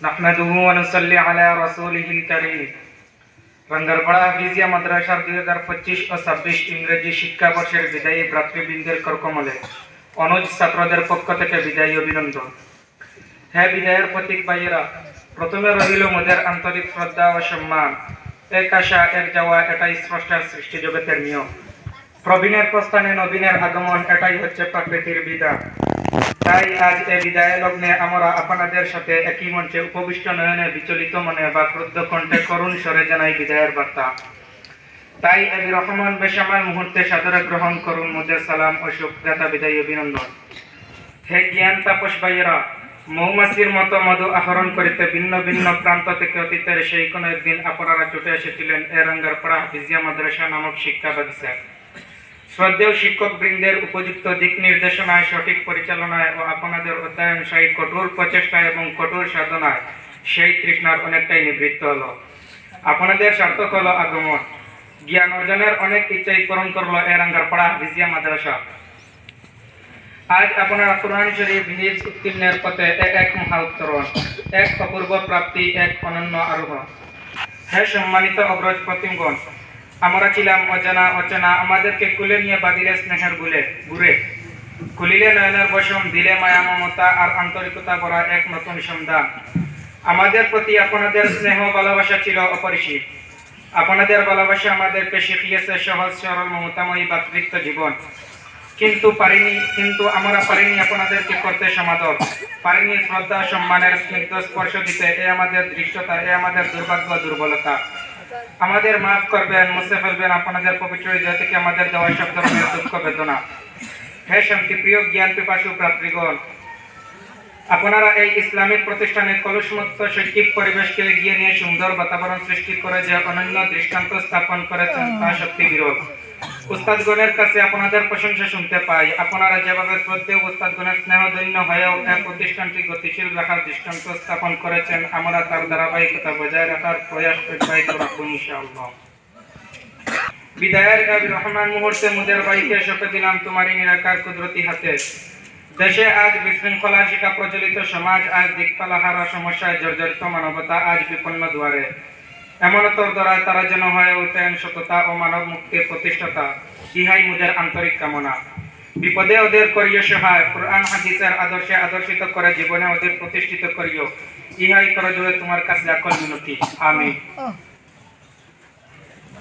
নাহমাদুহু ওয়া নুসাল্লি আলা রাসূলিহিল কারীম। রাঙ্গারপাড়া হাফিজিয়া মাদ্রাসার 2025 ও 26 ইংরেজি শিক্ষাবর্ষের বিদায়ী ভ্রাতৃবৃন্দের করকমলে অনুজ ছাত্রদের পক্ষ থেকে বিদায়ী অভিনন্দন। হ্যাঁ বিদায়ের প্রতীক ভাইয়েরা, প্রথমে রহিল মোদের আন্তরিক শ্রদ্ধা ও সম্মান। এক আশা এক যাওয়া, এটাই স্রষ্টার সৃষ্টি জগতের নিয়ম। প্রবীণের প্রস্থানে নবীনের আগমন, এটাই হচ্ছে প্রকৃতির বিধান। তাই আজ এই বিদায় লগ্নে আমরা আপনাদের সাথে একই মঞ্চে উপবিষ্ট নয়নে বিচলিত মনে বা ক্রুদ্ধ কণ্ঠে করুণ স্বরে জানাই বিদায়ের বার্তা। তাই এই রহমান বেসামাল মুহূর্তে সাদরে গ্রহণ করুন মোদের সালাম ও সুখ্যাতা বিদায়ী অভিনন্দন। হে জ্ঞান তাপস ভাইয়েরা, মৌমাছির মতো মধু আহরণ করিতে ভিন্ন ভিন্ন প্রান্ত থেকে অতীতের সেই কোনো একদিন আপনারা ছুটে এসেছিলেন এ রাঙ্গারপাড়া হাফিজিয়া মাদ্রাসা নামক শিক্ষা বাগিচায়। শ্রদ্ধেয় শিক্ষক বৃন্দের উপযুক্ত দিক নির্দেশনায়, সঠিক পরিচালনায় ও আপনাদের অধ্যয়নশায়ী কঠোর প্রচেষ্টায় এবং কঠোর সাধনায় সেই তৃষ্ণার অনেকটাই নিবৃত্ত হলো। আপনাদের সার্থক হলো আগমন। জ্ঞান অর্জনের অনেক ইচ্ছাই পূরণ করলো এ রাঙ্গারপাড়া হাফিজিয়া মাদ্রাসা। আজ আপনারা কুরআন শরীফ হিফজ উত্তীর্ণের পথে এক মহা উত্তরণ, এক অপূর্ব প্রাপ্তি, এক অনন্য আরোহণ। হে সম্মানিত অগ্রজ প্রতিমগণ, আমরা ছিলাম অজানা অচেনা, আমাদেরকে কুলে নিয়ে বাঁধিলে স্নেহের ঘুরে খুলিলে নয়নের বসম, দিলে মায়া মমতা আর আন্তরিকতা ভরা এক নতুন সন্ধ্যা। আমাদের প্রতি আপনাদের স্নেহ ভালোবাসা ছিল অপরিসীম। আপনাদের ভালোবাসা আমাদেরকে শিখিয়েছে সহজ সরল মমতাময়ী ভাতৃত্ব জীবন। কিন্তু আমরা পারিনি আপনাদেরকে করতে সমাদর, পারিনি শ্রদ্ধা সম্মানের স্নিগ্ধ স্পর্শ দিতে। এ আমাদের দৃষ্টতা, এ আমাদের দুর্ভাগ্য দুর্বলতা। আমাদের মাফ করবেন, মুছে ফেলবেন আপনাদের পবিত্র হৃদয় থেকে আমাদের দেওয়া সব ধরনের দুঃখ বেদনা। হে শান্তিপ্রিয় জ্ঞান পিপাসু ভ্রাতৃগণ, আপনারা এই ইসলামিক প্রতিষ্ঠানে কলুষমুক্ত শৈক্ষিক পরিবেশকে এগিয়ে নিয়ে সুন্দর বাতাবরণ সৃষ্টি করে যে অনন্য দৃষ্টান্ত স্থাপন করেছেন তা সত্যি বিরল। উস্তাদগণের কাছে আপনাদের প্রশংসা শুনতে পাই। আপনারা যেভাবে শ্রদ্ধেয় উস্তাদগণের স্নেহধন্য হয়েও এই প্রতিষ্ঠানটি গতিশীল রাখার দৃষ্টান্ত স্থাপন করেছেন, আমরা তার ধারাবাহিকতা বজায় রাখার প্রয়াস অব্যাহত রাখব ইনশাআল্লাহ। বিদায়ের এক রহমান মুহূর্তে মুদের ভাইকে সঁপে দিলাম তোমারই নিরাকার কুদরতি হাতে। দেশে আজ বিশৃঙ্খলা শিকা প্রচলিত সমাজ, আজ দিকপালাহারা সমস্যায় জর্জরিত মানবতা আজ বিপন্ন দুয়ারে। এমনতর দ্বারা তারা যেন হয়ে ওঠেন সততা ও মানব মুক্তির প্রতিষ্ঠাতা, ইহাই মুদের আন্তরিক কামনা। বিপদে ওদের করিও সহায়, কুরআন হাদিসের আদর্শে আদর্শিত করে জীবনে ওদের প্রতিষ্ঠিত করিও, ইহাই করজোড়ে তোমার কাছে আকল মিনতি। আমিন।